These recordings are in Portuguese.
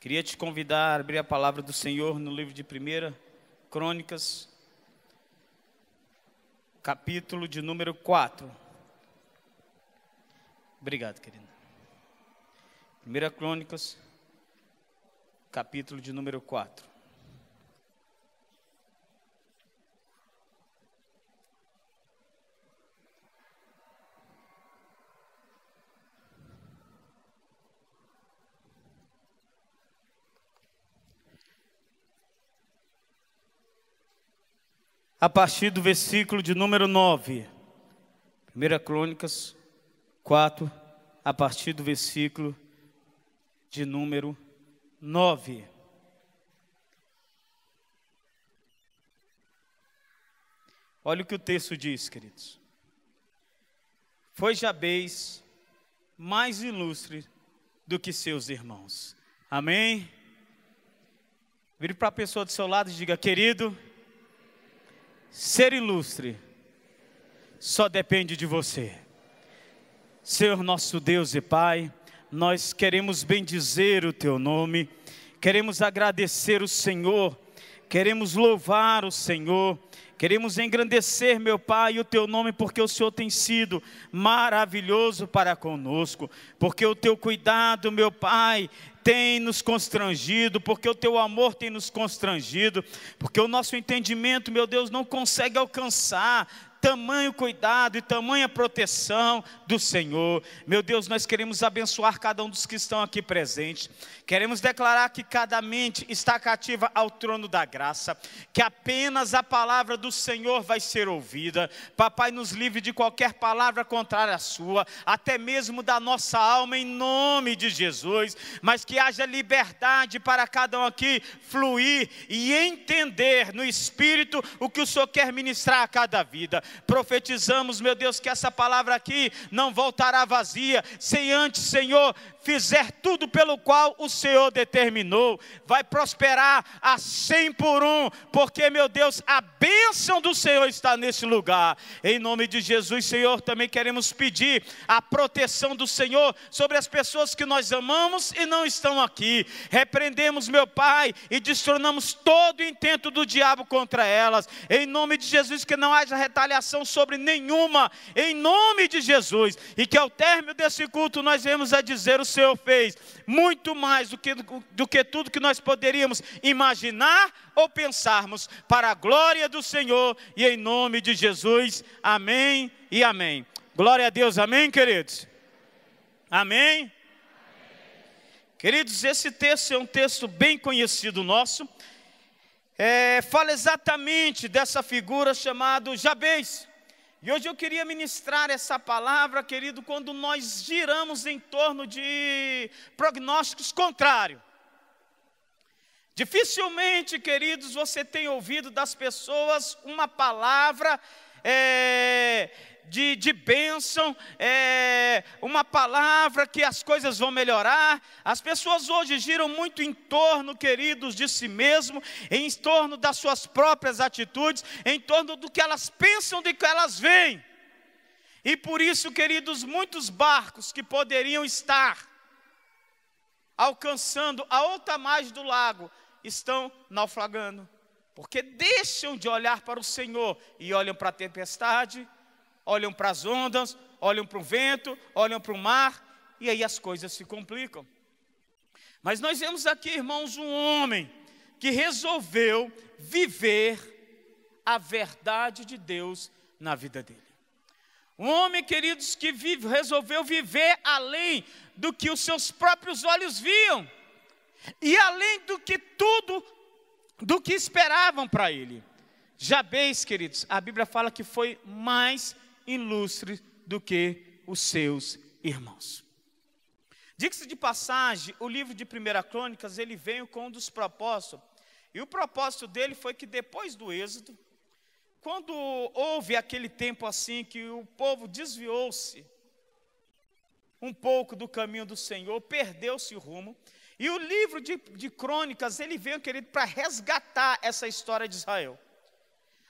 Queria te convidar a abrir a palavra do Senhor no livro de 1 Crônicas, capítulo de número 4. Obrigado, querido. 1 Crônicas, capítulo de número 4. A partir do versículo de número 9. 1 Crônicas 4, a partir do versículo de número 9. Olha o que o texto diz, queridos. Foi Jabez mais ilustre do que seus irmãos. Amém? Vire para a pessoa do seu lado e diga: querido, ser ilustre só depende de você. Senhor nosso Deus e Pai, nós queremos bendizer o Teu nome, queremos agradecer o Senhor, queremos louvar o Senhor, queremos engrandecer, meu Pai, o Teu nome, porque o Senhor tem sido maravilhoso para conosco, porque o Teu cuidado, meu Pai, tem nos constrangido, porque o Teu amor tem nos constrangido, porque o nosso entendimento, meu Deus, não consegue alcançar tamanho cuidado e tamanha proteção do Senhor. Meu Deus, nós queremos abençoar cada um dos que estão aqui presentes. Queremos declarar que cada mente está cativa ao trono da graça, que apenas a palavra do Senhor vai ser ouvida. Papai, nos livre de qualquer palavra contrária à sua, até mesmo da nossa alma, em nome de Jesus. Mas que haja liberdade para cada um aqui fluir e entender no Espírito o que o Senhor quer ministrar a cada vida. Profetizamos, meu Deus, que essa palavra aqui não voltará vazia, sem antes, Senhor, fizer tudo pelo qual o Senhor determinou. Vai prosperar a 100 por 1, porque, meu Deus, a bênção do Senhor está nesse lugar. Em nome de Jesus, Senhor, também queremos pedir a proteção do Senhor sobre as pessoas que nós amamos e não estão aqui. Repreendemos, meu Pai, e destronamos todo o intento do diabo contra elas. Em nome de Jesus, que não haja retaliação sobre nenhuma, em nome de Jesus. E que ao término desse culto nós venhamos a dizer: o Senhor fez muito mais do que tudo que nós poderíamos imaginar ou pensarmos, para a glória do Senhor e em nome de Jesus. Amém e amém. Glória a Deus, amém, queridos? Amém? Queridos, esse texto é um texto bem conhecido nosso. Fala exatamente dessa figura chamada Jabez. E hoje eu queria ministrar essa palavra, querido, quando nós giramos em torno de prognósticos contrários. Dificilmente, queridos, você tem ouvido das pessoas uma palavra de bênção, uma palavra que as coisas vão melhorar. As pessoas hoje giram muito em torno, queridos, de si mesmo, em torno das suas próprias atitudes, em torno do que elas pensam, do que elas veem. E por isso, queridos, muitos barcos que poderiam estar alcançando a outra margem do lago estão naufragando, porque deixam de olhar para o Senhor e olham para a tempestade, olham para as ondas, olham para o vento, olham para o mar, e aí as coisas se complicam. Mas nós vemos aqui, irmãos, um homem que resolveu viver a verdade de Deus na vida dele. Um homem, queridos, que resolveu viver além do que os seus próprios olhos viam, e além do que esperavam para ele. Jabez, queridos, a Bíblia fala que foi mais ilustre do que os seus irmãos. Diga-se de passagem, o livro de 1 Crônicas, ele veio com um dos propósitos, e o propósito dele foi que depois do êxodo, quando houve aquele tempo assim que o povo desviou-se um pouco do caminho do Senhor, perdeu-se o rumo, e o livro de Crônicas, ele veio, querido, para resgatar essa história de Israel.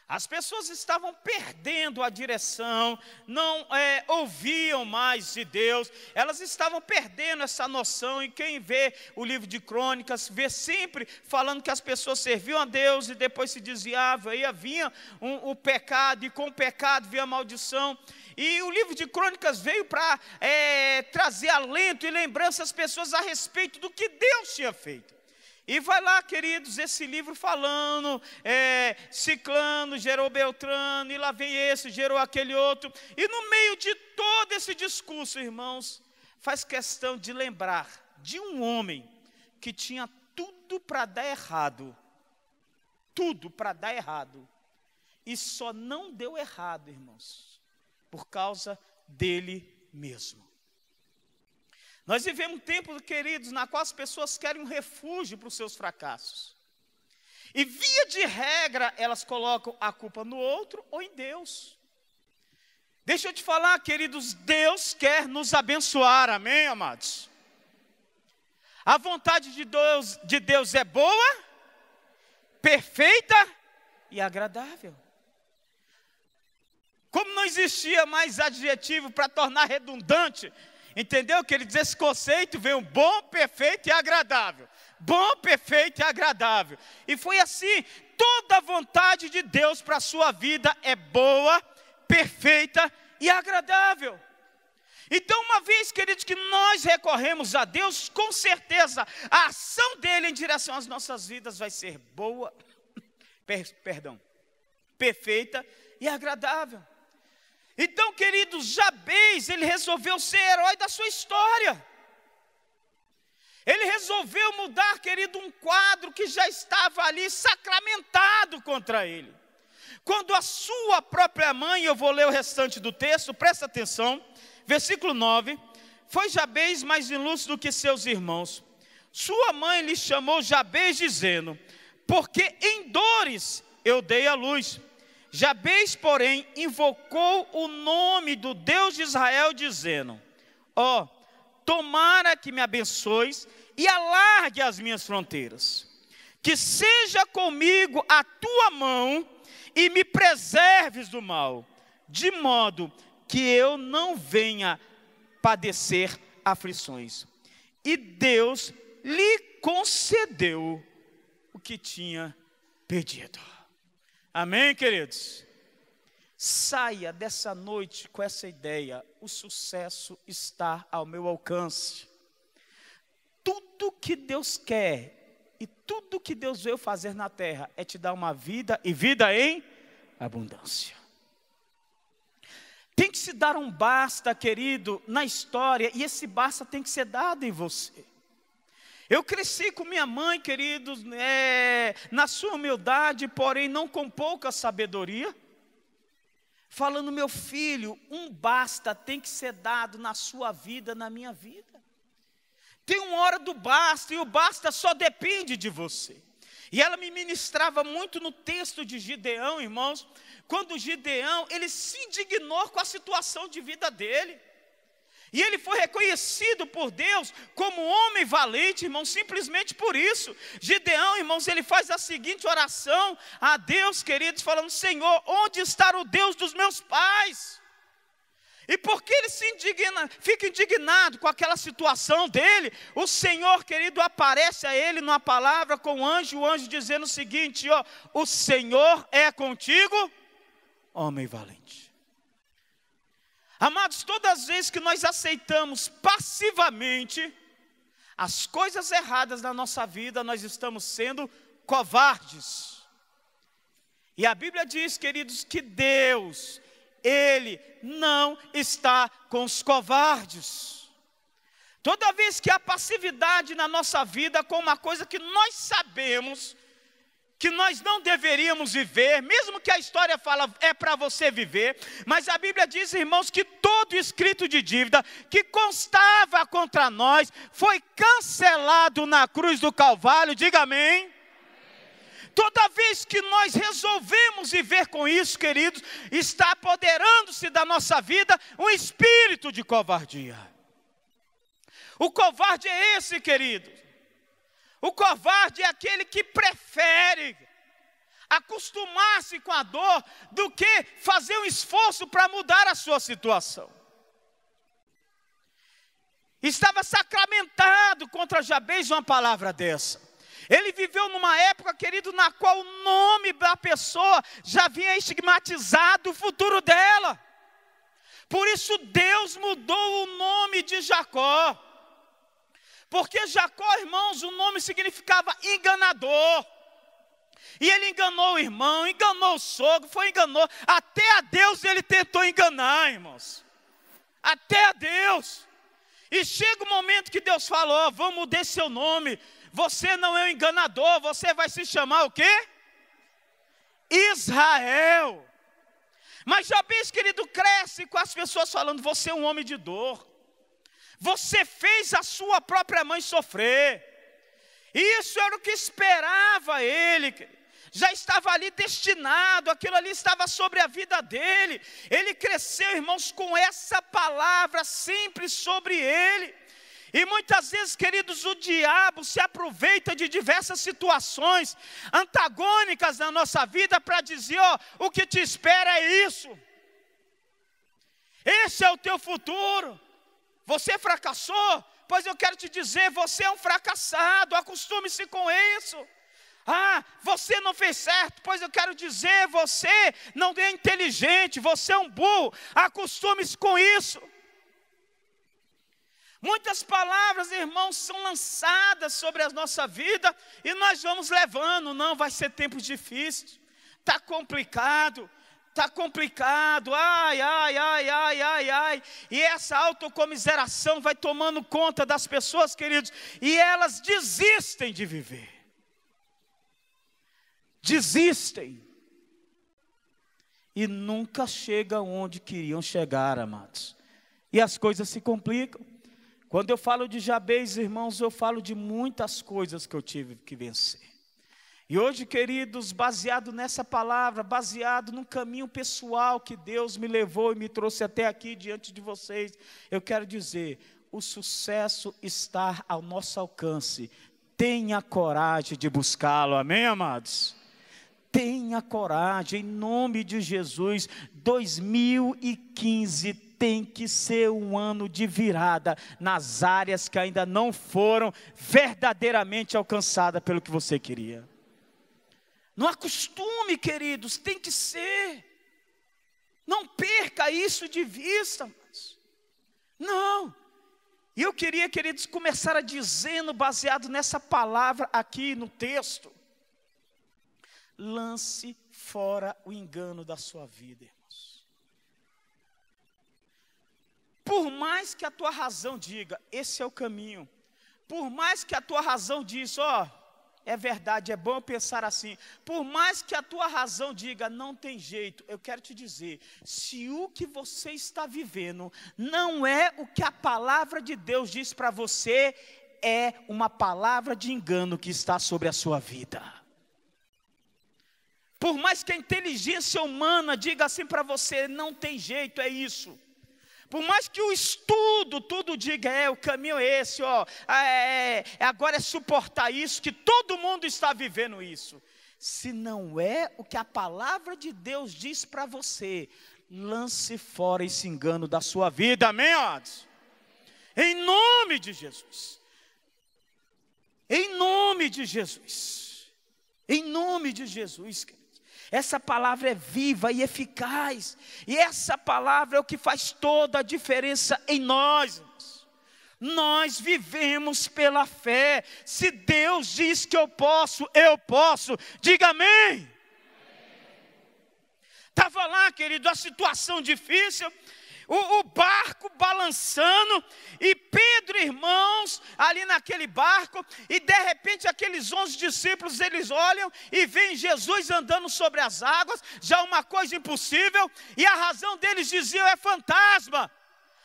As pessoas estavam perdendo a direção, não ouviam mais de Deus, elas estavam perdendo essa noção. E quem vê o livro de Crônicas, vê sempre falando que as pessoas serviam a Deus e depois se desviavam, aí vinha o pecado, e com o pecado vinha a maldição. E o livro de Crônicas veio para trazer alento e lembrança às pessoas a respeito do que Deus tinha feito. E vai lá, queridos, esse livro falando, Ciclano gerou Beltrano, e lá vem esse, gerou aquele outro. E no meio de todo esse discurso, irmãos, faz questão de lembrar de um homem que tinha tudo para dar errado. Tudo para dar errado. E só não deu errado, irmãos, por causa dele mesmo. Nós vivemos um tempo, queridos, na qual as pessoas querem um refúgio para os seus fracassos. E via de regra, elas colocam a culpa no outro ou em Deus. Deixa eu te falar, queridos, Deus quer nos abençoar, amém, amados? A vontade de Deus é boa, perfeita e agradável. Como não existia mais adjetivo para tornar redundante, entendeu? Que ele diz, esse conceito veio bom, perfeito e agradável. Bom, perfeito e agradável. E foi assim, toda a vontade de Deus para a sua vida é boa, perfeita e agradável. Então, uma vez, queridos, que nós recorremos a Deus, com certeza, a ação dele em direção às nossas vidas vai ser boa, perfeita e agradável. Então, queridos, Jabez, ele resolveu ser herói da sua história. Ele resolveu mudar, querido, um quadro que já estava ali sacramentado contra ele. Quando a sua própria mãe, eu vou ler o restante do texto, presta atenção, versículo 9, foi Jabez mais ilustre do que seus irmãos. Sua mãe lhe chamou Jabez, dizendo, porque em dores eu dei a luz. Jabez, porém, invocou o nome do Deus de Israel, dizendo, tomara que me abençoes e alargue as minhas fronteiras. Que seja comigo a tua mão e me preserves do mal, de modo que eu não venha padecer aflições. E Deus lhe concedeu o que tinha pedido. Amém, queridos? Saia dessa noite com essa ideia, o sucesso está ao meu alcance. Tudo que Deus quer e tudo que Deus veio fazer na terra é te dar uma vida e vida em abundância. Tem que se dar um basta, querido, na história, e esse basta tem que ser dado em você. Eu cresci com minha mãe, queridos, na sua humildade, porém não com pouca sabedoria, falando, meu filho, um basta tem que ser dado na sua vida, na minha vida. Tem uma hora do basta, e o basta só depende de você. E ela me ministrava muito no texto de Gideão, irmãos, quando Gideão, ele se indignou com a situação de vida dele. E ele foi reconhecido por Deus como homem valente, irmãos, simplesmente por isso. Gideão, irmãos, ele faz a seguinte oração a Deus, queridos, falando, Senhor, onde está o Deus dos meus pais? E porque ele fica indignado com aquela situação dele, o Senhor, querido, aparece a ele numa palavra com o anjo dizendo o seguinte, o Senhor é contigo, homem valente. Amados, todas as vezes que nós aceitamos passivamente as coisas erradas na nossa vida, nós estamos sendo covardes. E a Bíblia diz, queridos, que Deus, Ele não está com os covardes. Toda vez que há passividade na nossa vida com uma coisa que nós sabemos que nós não deveríamos viver, mesmo que a história fala é para você viver, mas a Bíblia diz, irmãos, que todo escrito de dívida que constava contra nós foi cancelado na cruz do Calvário, diga amém. Toda vez que nós resolvemos viver com isso, queridos, está apoderando-se da nossa vida um espírito de covardia. O covarde é esse, querido. O covarde é aquele que prefere acostumar-se com a dor, do que fazer um esforço para mudar a sua situação. Estava sacramentado contra Jabez uma palavra dessa. Ele viveu numa época, querido, na qual o nome da pessoa já havia estigmatizado o futuro dela. Por isso Deus mudou o nome de Jacó. Porque Jacó, irmãos, o nome significava enganador. E ele enganou o irmão, enganou o sogro, enganou. Até a Deus ele tentou enganar, irmãos. Até a Deus. E chega o momento que Deus falou: vamos mudar seu nome. Você não é um enganador, você vai se chamar o quê? Israel. Mas Jabez, querido, cresce com as pessoas falando: você é um homem de dor. Você fez a sua própria mãe sofrer. Isso era o que esperava ele, querido. Já estava ali destinado, aquilo ali estava sobre a vida dele. Ele cresceu, irmãos, com essa palavra sempre sobre ele. E muitas vezes, queridos, o diabo se aproveita de diversas situações antagônicas na nossa vida para dizer: ó, o que te espera é isso. Esse é o teu futuro. Você fracassou? Pois eu quero te dizer, você é um fracassado, acostume-se com isso. Ah, você não fez certo, pois eu quero dizer, você não é inteligente, você é um burro, acostume-se com isso. Muitas palavras, irmãos, são lançadas sobre a nossa vida e nós vamos levando. Não, vai ser tempos difíceis, está complicado, ai, e essa autocomiseração vai tomando conta das pessoas, queridos, e elas desistem de viver. Desistem. E nunca chegam onde queriam chegar, amados. E as coisas se complicam. Quando eu falo de Jabez, irmãos, eu falo de muitas coisas que eu tive que vencer. E hoje, queridos, baseado nessa palavra, baseado num caminho pessoal que Deus me levou e me trouxe até aqui diante de vocês, eu quero dizer: o sucesso está ao nosso alcance. Tenha coragem de buscá-lo, amém, amados? Tenha coragem, em nome de Jesus. 2015 tem que ser um ano de virada nas áreas que ainda não foram verdadeiramente alcançadas pelo que você queria. Não acostume, queridos, tem que ser. Não perca isso de vista. Mas não. E eu queria, queridos, começar dizendo, baseado nessa palavra aqui no texto: lance fora o engano da sua vida, irmãos. Por mais que a tua razão diga, esse é o caminho. Por mais que a tua razão diz, ó, é verdade, é bom eu pensar assim. Por mais que a tua razão diga, não tem jeito, eu quero te dizer, se o que você está vivendo não é o que a palavra de Deus diz para você, é uma palavra de engano que está sobre a sua vida. Por mais que a inteligência humana diga assim para você, não tem jeito, é isso. Por mais que o estudo tudo diga, o caminho é esse, ó, agora é suportar isso, que todo mundo está vivendo isso. Se não é o que a palavra de Deus diz para você, lance fora esse engano da sua vida, amém, amados? Em nome de Jesus. Em nome de Jesus. Em nome de Jesus, querido. Essa palavra é viva e eficaz. E essa palavra é o que faz toda a diferença em nós. Nós vivemos pela fé. Se Deus diz que eu posso, eu posso. Diga amém. Estava lá, querido, a situação difícil. O barco balançando, e Pedro, irmãos, ali naquele barco, e de repente aqueles 11 discípulos, eles olham e veem Jesus andando sobre as águas, já uma coisa impossível, e a razão deles diziam, é fantasma.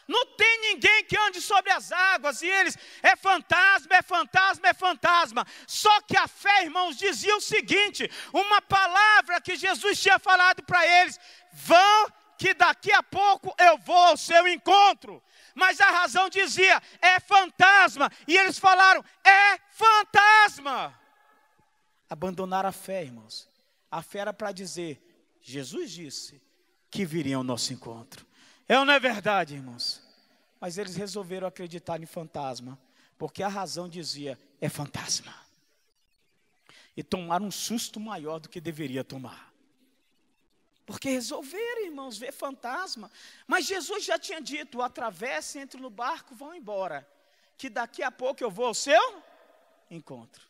Não tem ninguém que ande sobre as águas, e eles, é fantasma, é fantasma, é fantasma. Só que a fé, irmãos, dizia o seguinte, uma palavra que Jesus tinha falado para eles, vão, que daqui a pouco eu vou ao seu encontro. Mas a razão dizia, é fantasma. E eles falaram, é fantasma. Abandonaram a fé, irmãos. A fé era para dizer, Jesus disse que viria ao nosso encontro. É ou não é verdade, irmãos? Mas eles resolveram acreditar em fantasma, porque a razão dizia, é fantasma. E tomaram um susto maior do que deveria tomar. Porque resolveram, irmãos, ver fantasma. Mas Jesus já tinha dito, atravessem, entrem no barco, vão embora. Que daqui a pouco eu vou ao seu encontro.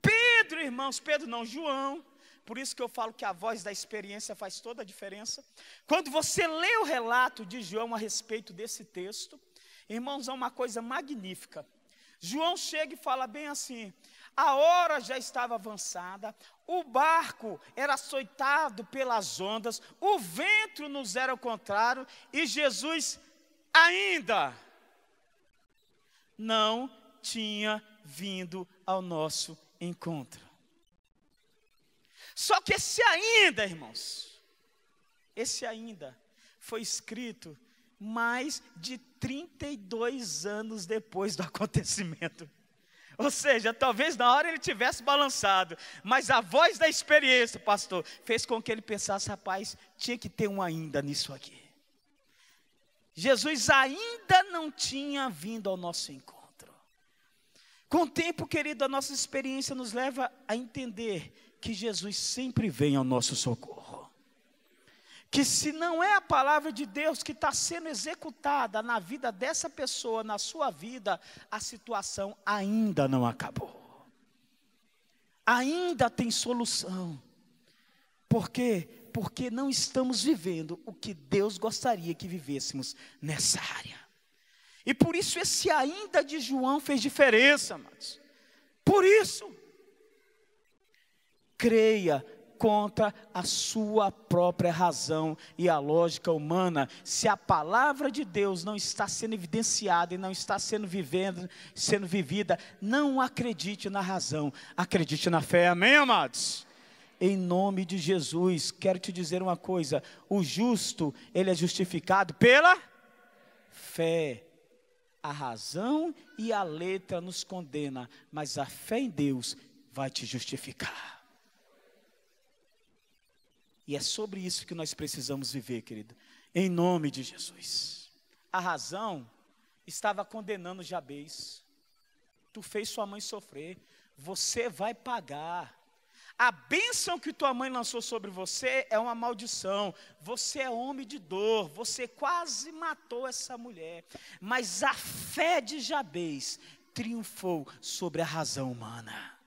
Pedro, irmãos, Pedro não, João. Por isso que eu falo que a voz da experiência faz toda a diferença. Quando você lê o relato de João a respeito desse texto, irmãos, é uma coisa magnífica. João chega e fala bem assim, a hora já estava avançada, o barco era açoitado pelas ondas, o vento nos era ao contrário, e Jesus ainda não tinha vindo ao nosso encontro. Só que esse ainda, irmãos, esse ainda foi escrito mais de 32 anos depois do acontecimento. Ou seja, talvez na hora ele tivesse balançado, mas a voz da experiência, pastor, fez com que ele pensasse, rapaz, tinha que ter um ainda nisso aqui. Jesus ainda não tinha vindo ao nosso encontro. Com o tempo, querido, a nossa experiência nos leva a entender que Jesus sempre vem ao nosso socorro. Que se não é a palavra de Deus que está sendo executada na vida dessa pessoa, na sua vida, a situação ainda não acabou. Ainda tem solução. Por quê? Porque não estamos vivendo o que Deus gostaria que vivêssemos nessa área. E por isso esse ainda de João fez diferença, amados. Por isso, creia contra a sua própria razão e a lógica humana. Se a palavra de Deus não está sendo evidenciada e não está sendo vivida, não acredite na razão, acredite na fé, amém, amados? Em nome de Jesus, quero te dizer uma coisa, o justo, ele é justificado pela fé. A razão e a letra nos condena, mas a fé em Deus vai te justificar. E é sobre isso que nós precisamos viver, querido, em nome de Jesus. A razão estava condenando Jabez. Tu fez sua mãe sofrer, você vai pagar. A bênção que tua mãe lançou sobre você é uma maldição. Você é homem de dor, você quase matou essa mulher. Mas a fé de Jabez triunfou sobre a razão humana.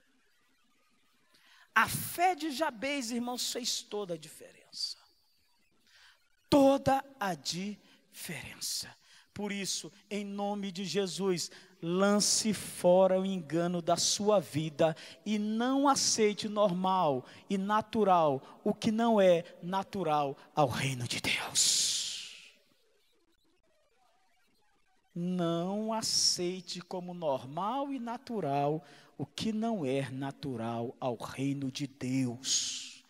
A fé de Jabez, irmãos, fez toda a diferença. Toda a diferença. Por isso, em nome de Jesus, lance fora o engano da sua vida e não aceite normal e natural o que não é natural ao reino de Deus. Não aceite como normal e natural o que não é natural ao reino de Deus.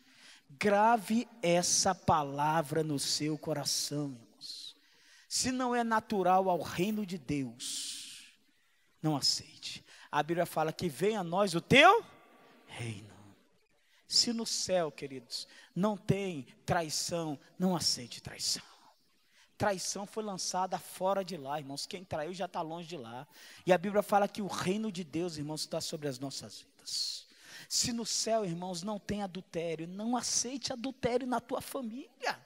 Grave essa palavra no seu coração, irmãos. Se não é natural ao reino de Deus, não aceite. A Bíblia fala que venha a nós o teu reino. Se no céu, queridos, não tem traição, não aceite traição. Traição foi lançada fora de lá, irmãos. Quem traiu já está longe de lá. E a Bíblia fala que o reino de Deus, irmãos, está sobre as nossas vidas. Se no céu, irmãos, não tem adultério, não aceite adultério na tua família.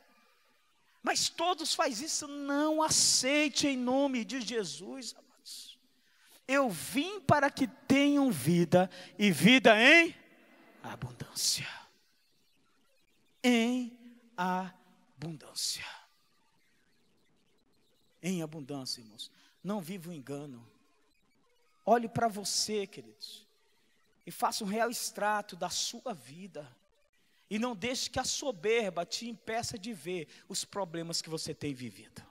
Mas todos fazem isso, não aceite em nome de Jesus, amados. Eu vim para que tenham vida, e vida em abundância. Em abundância. Em abundância, irmãos. Não viva o engano. Olhe para você, queridos, e faça um real extrato da sua vida. E não deixe que a soberba te impeça de ver os problemas que você tem vivido.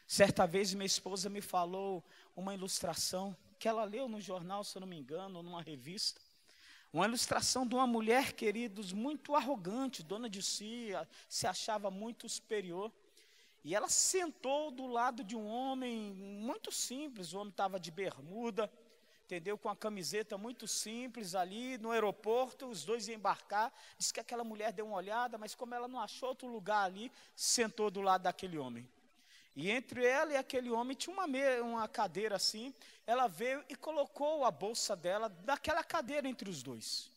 Certa vez minha esposa me falou uma ilustração que ela leu no jornal, se eu não me engano, ou numa revista. Uma ilustração de uma mulher, queridos, muito arrogante, dona de si, se achava muito superior. E ela sentou do lado de um homem muito simples, o homem estava de bermuda, entendeu? Com a camiseta muito simples ali no aeroporto, os dois iam embarcar. Diz que aquela mulher deu uma olhada, mas como ela não achou outro lugar ali, sentou do lado daquele homem. E entre ela e aquele homem tinha uma cadeira assim. Ela veio e colocou a bolsa dela naquela cadeira entre os dois.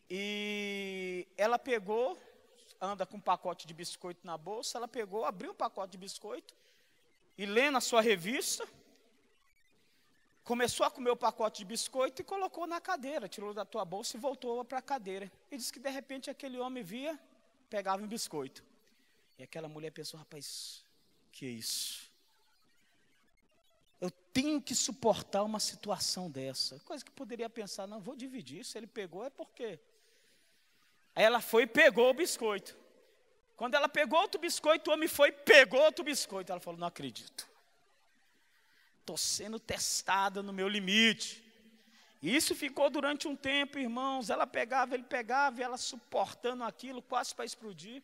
E ela pegou, anda com um pacote de biscoito na bolsa, ela pegou, abriu um pacote de biscoito e lendo a sua revista, começou a comer o pacote de biscoito e colocou na cadeira, tirou da tua bolsa e voltou para a cadeira. E disse que de repente aquele homem via, pegava um biscoito. E aquela mulher pensou, rapaz, que é isso? Eu tenho que suportar uma situação dessa. Coisa que poderia pensar, não, vou dividir, se ele pegou é porque... Aí ela foi e pegou o biscoito. Quando ela pegou outro biscoito, o homem foi e pegou outro biscoito. Ela falou, não acredito. Estou sendo testada no meu limite. E isso ficou durante um tempo, irmãos. Ela pegava, ele pegava, e ela suportando aquilo, quase para explodir.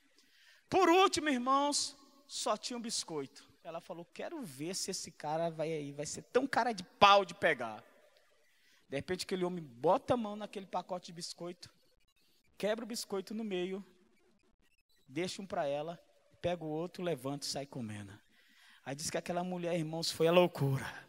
Por último, irmãos, só tinha um biscoito. Ela falou, quero ver se esse cara vai ser tão cara de pau de pegar. De repente, aquele homem bota a mão naquele pacote de biscoito, quebra o biscoito no meio, deixa um para ela, pega o outro, levanta e sai comendo. Aí diz que aquela mulher, irmãos, foi a loucura.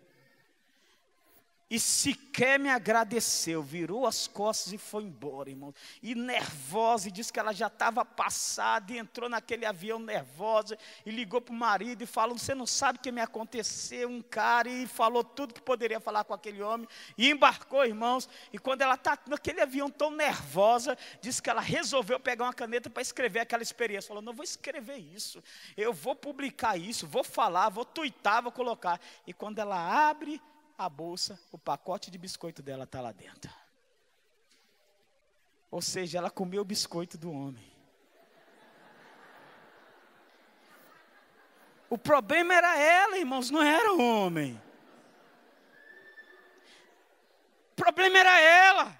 E sequer me agradeceu, virou as costas e foi embora, irmão. E nervosa, e disse que ela já estava passada, e entrou naquele avião nervosa, e ligou para o marido e falou, você não sabe o que me aconteceu, um cara, e falou tudo que poderia falar com aquele homem, e embarcou, irmãos. E quando ela está naquele avião tão nervosa, disse que ela resolveu pegar uma caneta para escrever aquela experiência. Falou, não vou escrever isso, eu vou publicar isso, vou falar, vou tuitar, vou colocar. E quando ela abre a bolsa, o pacote de biscoito dela está lá dentro. Ou seja, ela comeu o biscoito do homem. O problema era ela, irmãos, não era o homem. O problema era ela.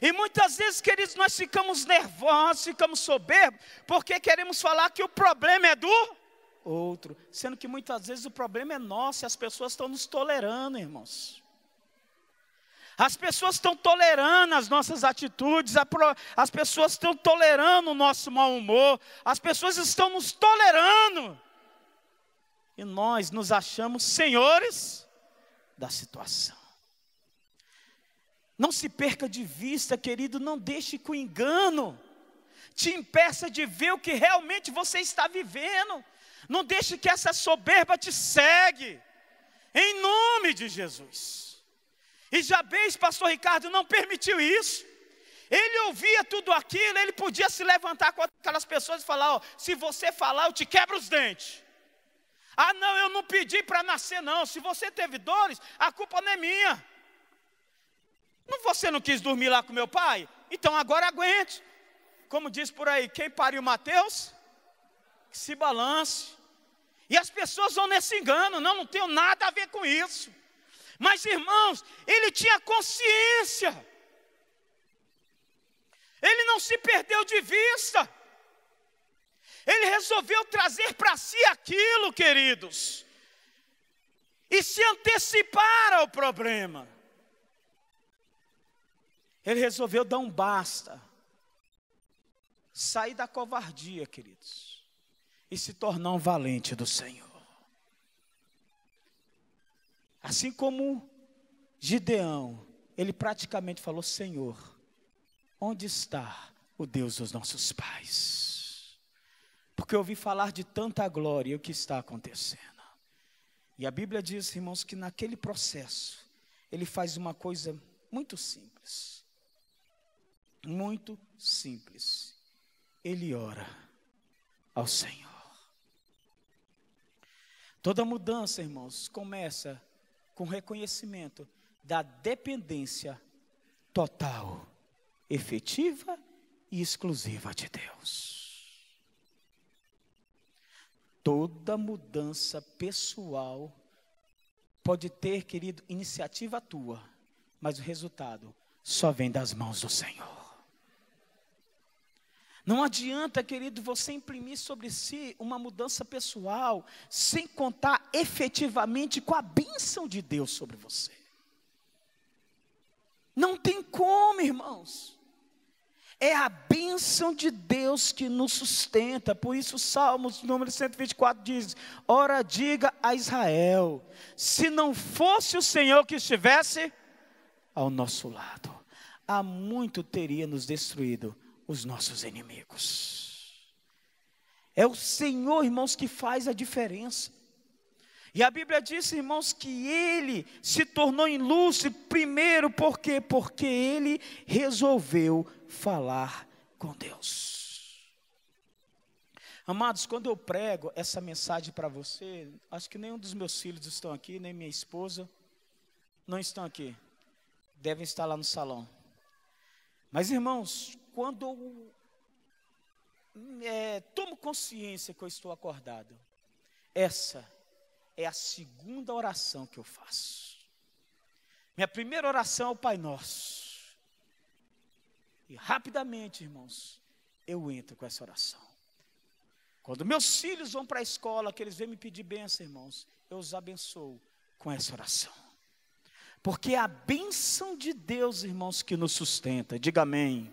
E muitas vezes, queridos, nós ficamos nervosos, ficamos soberbos, porque queremos falar que o problema é do outro, sendo que muitas vezes o problema é nosso, e as pessoas estão nos tolerando, irmãos. As pessoas estão tolerando as nossas atitudes, as pessoas estão tolerando o nosso mau humor, as pessoas estão nos tolerando, e nós nos achamos senhores da situação. Não se perca de vista, querido, não deixe que o engano te impeça de ver o que realmente você está vivendo. Não deixe que essa soberba te segue, em nome de Jesus. E Jabez, pastor Ricardo, não permitiu isso. Ele ouvia tudo aquilo, ele podia se levantar com aquelas pessoas e falar, ó, se você falar eu te quebro os dentes. Ah não, eu não pedi para nascer não, se você teve dores, a culpa não é minha. Você não quis dormir lá com meu pai? Então agora aguente. Como diz por aí, quem pariu Mateus, que se balance. E as pessoas vão nesse engano, não tenho nada a ver com isso. Mas irmãos, ele tinha consciência. Ele não se perdeu de vista. Ele resolveu trazer para si aquilo, queridos, e se antecipar ao problema. Ele resolveu dar um basta, sair da covardia, queridos, e se tornar um valente do Senhor. Assim como Gideão, ele praticamente falou, Senhor, onde está o Deus dos nossos pais? Porque eu ouvi falar de tanta glória e o que está acontecendo. E a Bíblia diz, irmãos, que naquele processo, ele faz uma coisa muito simples. Muito simples. Ele ora ao Senhor. Toda mudança, irmãos, começa com reconhecimento da dependência total, efetiva e exclusiva de Deus. Toda mudança pessoal pode ter, querido, iniciativa tua, mas o resultado só vem das mãos do Senhor. Não adianta, querido, você imprimir sobre si uma mudança pessoal, sem contar efetivamente com a bênção de Deus sobre você. Não tem como, irmãos. É a bênção de Deus que nos sustenta. Por isso o Salmos número 124 diz: ora diga a Israel, se não fosse o Senhor que estivesse ao nosso lado, há muito teria nos destruído os nossos inimigos. É o Senhor, irmãos, que faz a diferença. E a Bíblia diz, irmãos, que ele se tornou ilustre primeiro, por quê? Porque ele resolveu falar com Deus. Amados, quando eu prego essa mensagem para você, acho que nenhum dos meus filhos estão aqui, nem minha esposa, não estão aqui. Devem estar lá no salão. Mas, irmãos, quando eu tomo consciência que eu estou acordado, essa é a segunda oração que eu faço. Minha primeira oração é o Pai Nosso. E rapidamente, irmãos, eu entro com essa oração. Quando meus filhos vão para a escola, que eles vêm me pedir bênção, irmãos, eu os abençoo com essa oração. Porque é a bênção de Deus, irmãos, que nos sustenta. Diga amém.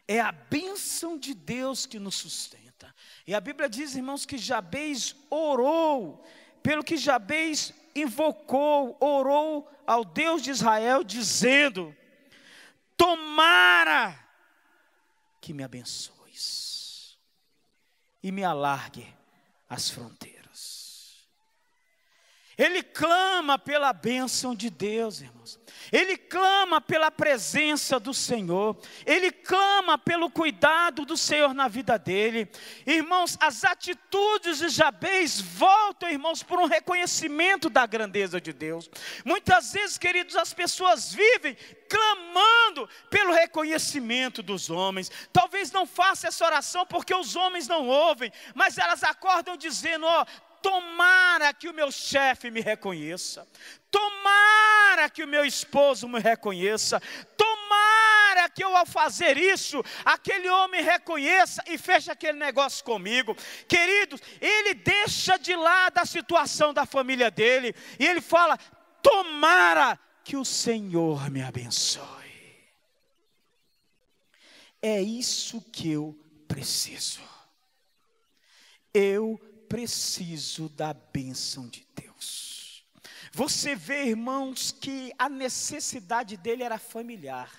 É a bênção de Deus que nos sustenta. E a Bíblia diz, irmãos, que Jabez orou, pelo que Jabez invocou, orou ao Deus de Israel, dizendo: tomara que me abençoes e me alargue as fronteiras. Ele clama pela bênção de Deus, irmãos. Ele clama pela presença do Senhor. Ele clama pelo cuidado do Senhor na vida dele. Irmãos, as atitudes de Jabez voltam, irmãos, por um reconhecimento da grandeza de Deus. Muitas vezes, queridos, as pessoas vivem clamando pelo reconhecimento dos homens. Talvez não faça essa oração porque os homens não ouvem, mas elas acordam dizendo: ó, tomara que o meu chefe me reconheça, tomara que o meu esposo me reconheça, tomara que eu, ao fazer isso, aquele homem reconheça e feche aquele negócio comigo. Queridos, ele deixa de lado a situação da família dele e ele fala: tomara que o Senhor me abençoe. É isso que eu preciso. Eu preciso da bênção de Deus. Você vê, irmãos, que a necessidade dele era familiar,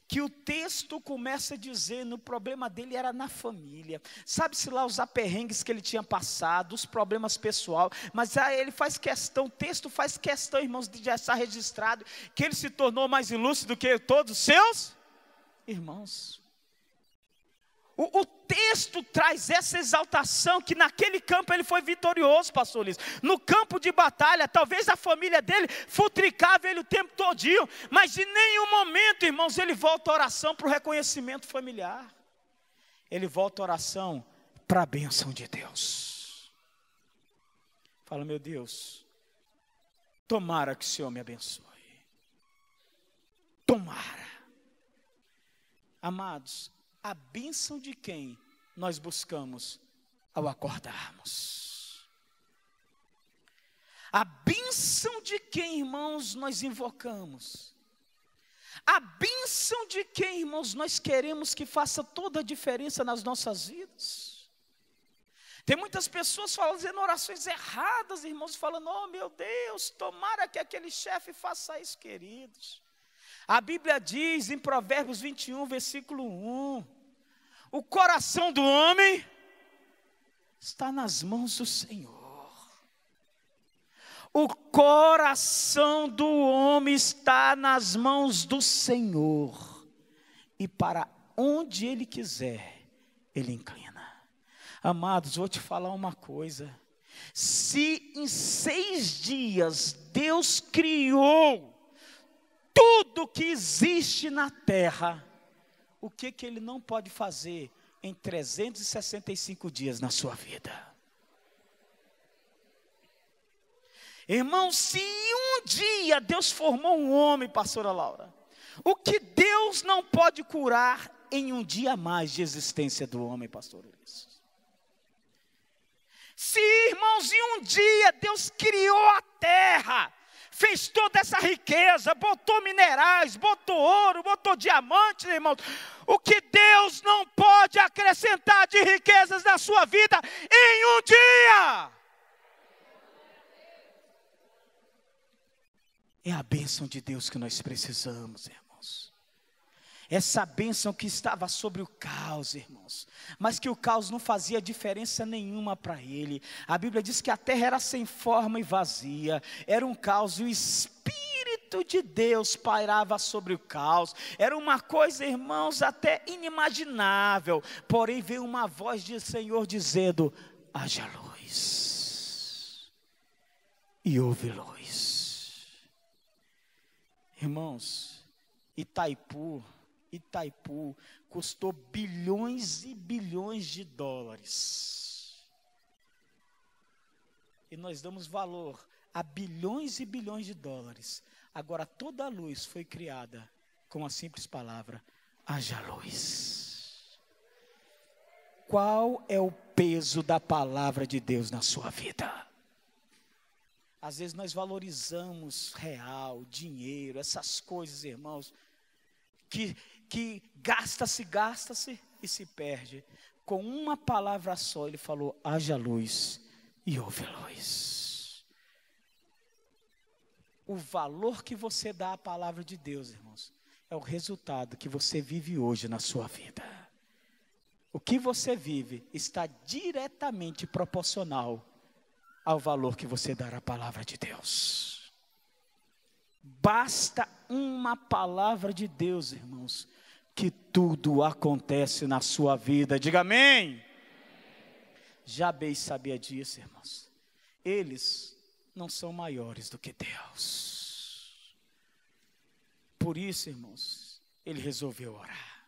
que o texto começa dizendo, o problema dele era na família, sabe-se lá os aperrengues que ele tinha passado, os problemas pessoais, mas aí ele faz questão, o texto faz questão, irmãos, de estar registrado, que ele se tornou mais ilustre do que todos os seus irmãos. O texto traz essa exaltação, que naquele campo ele foi vitorioso, pastor Luiz. No campo de batalha, talvez a família dele futricava ele o tempo todinho, mas em nenhum momento, irmãos, ele volta a oração para o reconhecimento familiar. Ele volta a oração para a bênção de Deus. Fala: meu Deus, tomara que o Senhor me abençoe. Tomara. Amados, a bênção de quem nós buscamos ao acordarmos? A bênção de quem, irmãos, nós invocamos? A bênção de quem, irmãos, nós queremos que faça toda a diferença nas nossas vidas? Tem muitas pessoas fazendo orações erradas, irmãos, falando: oh meu Deus, tomara que aquele chefe faça isso, queridos. A Bíblia diz em Provérbios 21, versículo 1, o coração do homem está nas mãos do Senhor. O coração do homem está nas mãos do Senhor, e para onde Ele quiser, Ele inclina. Amados, vou te falar uma coisa: se em 6 dias Deus criou tudo que existe na terra, o que Ele não pode fazer em 365 dias na sua vida? Irmão, se um dia Deus formou um homem, pastora Laura, o que Deus não pode curar, em um dia a mais de existência do homem, pastor Ulisses. Se, irmãos, em um dia Deus criou a terra, fez toda essa riqueza, botou minerais, botou ouro, botou diamantes, irmãos. O que Deus não pode acrescentar de riquezas na sua vida em um dia, é a bênção de Deus que nós precisamos, irmãos. Essa bênção que estava sobre o caos, irmãos, mas que o caos não fazia diferença nenhuma para ele. A Bíblia diz que a terra era sem forma e vazia, era um caos, e o Espírito de Deus pairava sobre o caos. Era uma coisa, irmãos, até inimaginável. Porém veio uma voz do Senhor dizendo: haja luz, e houve luz. Irmãos, Itaipu custou bilhões e bilhões de dólares. E nós damos valor a bilhões e bilhões de dólares. Agora toda a luz foi criada com a simples palavra: haja luz. Qual é o peso da palavra de Deus na sua vida? Às vezes nós valorizamos real, dinheiro, essas coisas, irmãos, que gasta-se e se perde. Com uma palavra só ele falou: haja luz, e houve luz. O valor que você dá à palavra de Deus, irmãos, é o resultado que você vive hoje na sua vida. O que você vive está diretamente proporcional ao valor que você dá à palavra de Deus. Basta uma palavra de Deus, irmãos, que tudo acontece na sua vida. Diga amém. Jabez sabia disso, irmãos. Eles não são maiores do que Deus. Por isso, irmãos, ele resolveu orar.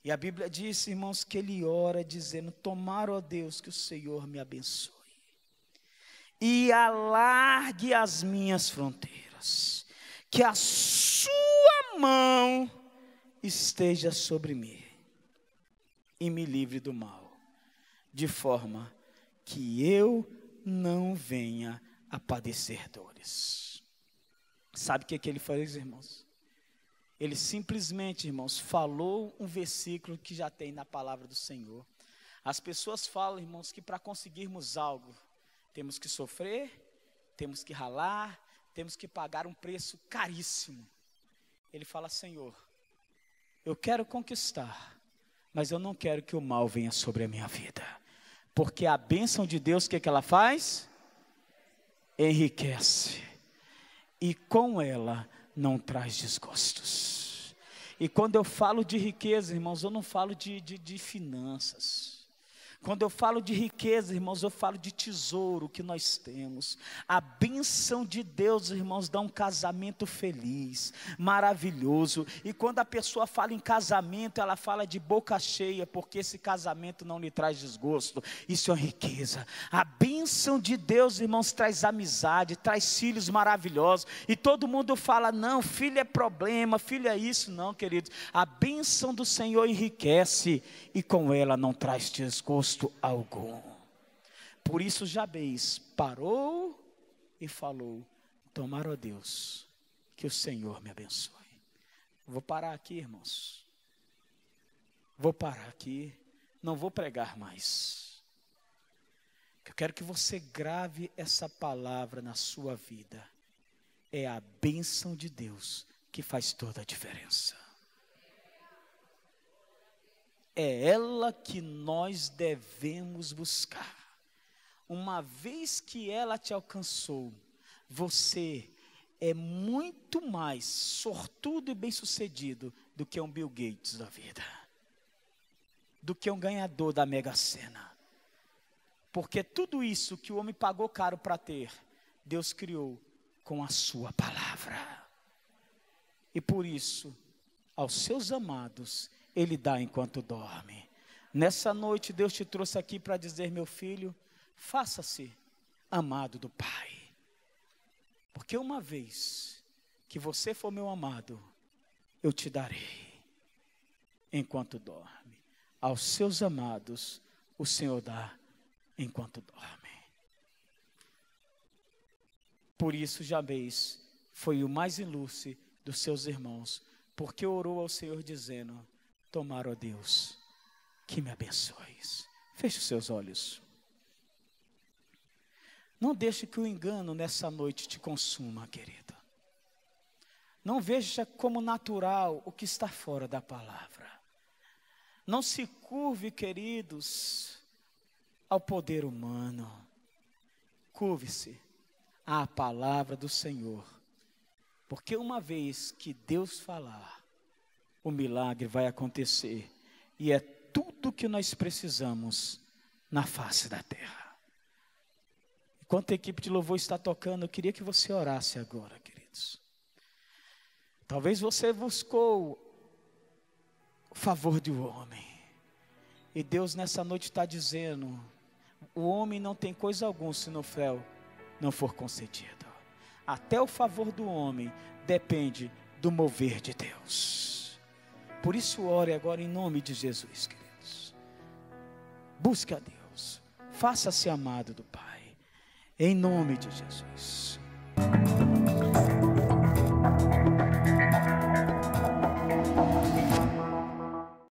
E a Bíblia diz, irmãos, que ele ora dizendo: tomara, ó Deus, que o Senhor me abençoe e alargue as minhas fronteiras, que a sua mão esteja sobre mim e me livre do mal, de forma que eu não venha a padecer dores. Sabe o que ele fez, irmãos? Ele simplesmente, irmãos, falou um versículo que já tem na palavra do Senhor. As pessoas falam, irmãos, que para conseguirmos algo, temos que sofrer, temos que ralar, temos que pagar um preço caríssimo. Ele fala: Senhor, eu quero conquistar, mas eu não quero que o mal venha sobre a minha vida. Porque a bênção de Deus, o que ela faz? Enriquece. E com ela não traz desgostos. E quando eu falo de riqueza, irmãos, eu não falo de finanças. Quando eu falo de riqueza, irmãos, eu falo de tesouro que nós temos. A bênção de Deus, irmãos, dá um casamento feliz, maravilhoso. E quando a pessoa fala em casamento, ela fala de boca cheia, porque esse casamento não lhe traz desgosto. Isso é uma riqueza. A bênção de Deus, irmãos, traz amizade, traz filhos maravilhosos. E todo mundo fala: não, filho é problema, filho é isso. Não, queridos, a bênção do Senhor enriquece e com ela não traz desgosto algum. Por isso Jabez parou e falou: tomara, ó Deus, que o Senhor me abençoe. Vou parar aqui, irmãos. Vou parar aqui. Não vou pregar mais. Eu quero que você grave essa palavra na sua vida. É a bênção de Deus que faz toda a diferença. É ela que nós devemos buscar. Uma vez que ela te alcançou, você é muito mais sortudo e bem-sucedido do que um Bill Gates da vida, do que um ganhador da Mega Sena. Porque tudo isso que o homem pagou caro para ter, Deus criou com a sua palavra. E por isso, aos seus amados, Ele dá enquanto dorme. Nessa noite Deus te trouxe aqui para dizer: meu filho, faça-se amado do Pai. Porque uma vez que você for meu amado, eu te darei. enquanto dorme. Aos seus amados, o Senhor dá enquanto dorme. Por isso, Jabez foi o mais ilustre dos seus irmãos, porque orou ao Senhor dizendo: tomara, ó Deus, que me abençoes. Feche os seus olhos. Não deixe que o engano nessa noite te consuma, querido. Não veja como natural o que está fora da palavra. Não se curve, queridos, ao poder humano. Curve-se à palavra do Senhor. Porque uma vez que Deus falar, o milagre vai acontecer. E é tudo que nós precisamos na face da terra. Enquanto a equipe de louvor está tocando, eu queria que você orasse agora, queridos. Talvez você buscou o favor de um homem. E Deus nessa noite está dizendo: o homem não tem coisa alguma se no céu não for concedido. Até o favor do homem depende do mover de Deus. Por isso ore agora em nome de Jesus, queridos. Busque a Deus. Faça-se amado do Pai. Em nome de Jesus.